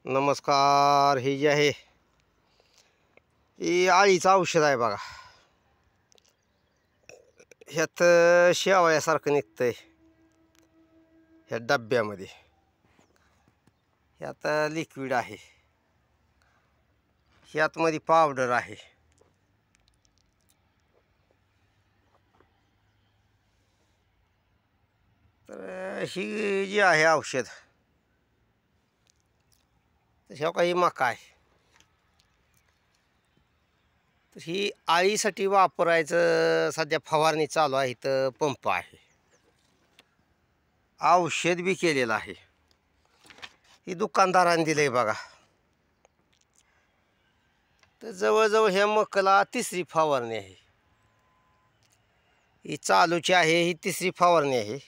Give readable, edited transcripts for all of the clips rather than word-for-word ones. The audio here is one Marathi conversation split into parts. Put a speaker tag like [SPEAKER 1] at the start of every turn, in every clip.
[SPEAKER 1] नमस्कार. हे जे आहे ही आळीचं औषध आहे बघा. ह्यात शेवयासारखं निघतंय ह्या डब्यामध्ये. ह्यात लिक्विड आहे, ह्यात मध्ये पावडर आहे. तर ही जी आहे औषध, ह्या काही मका आहे. तर ही आळीसाठी वापरायचं सध्या फवारणी चालू आहे. इथं पंप आहे, औषध बी केलेलं आहे. ही दुकानदाराने दिलंय बघा. तर जवळजवळ ह्या मकाला तिसरी फवारणी आहे. ही चालूची आहे, ही तिसरी फवारणी आहे.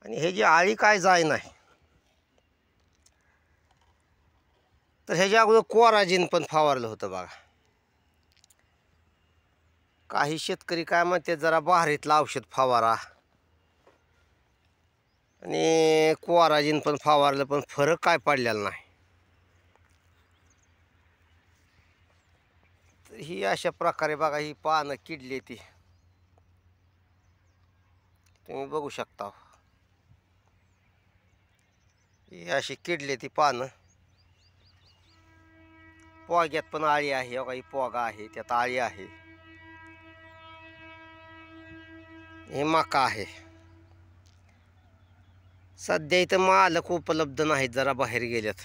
[SPEAKER 1] आणि हे जी आळी काय जाय नाही, तर ह्याच्या अगोदर कोराजिन पण फवारलं होतं बघा. काही शेतकरी काय म्हणते, जरा बहारीतलं औषध फवारा, आणि कोराजिन पण फवारलं, पण फरक काय पडलेला नाही. तर ही अशा प्रकारे बघा, ही पानं किडली ती तुम्ही बघू शकता. ही अशी किडली ती पानं. पोग्यात पण आळी आहे बघा. ही पोगा आहे, त्यात आळी आहे. हे मका आहे. सध्या इथं मालक उपलब्ध नाहीत, जरा बाहेर गेल्यात.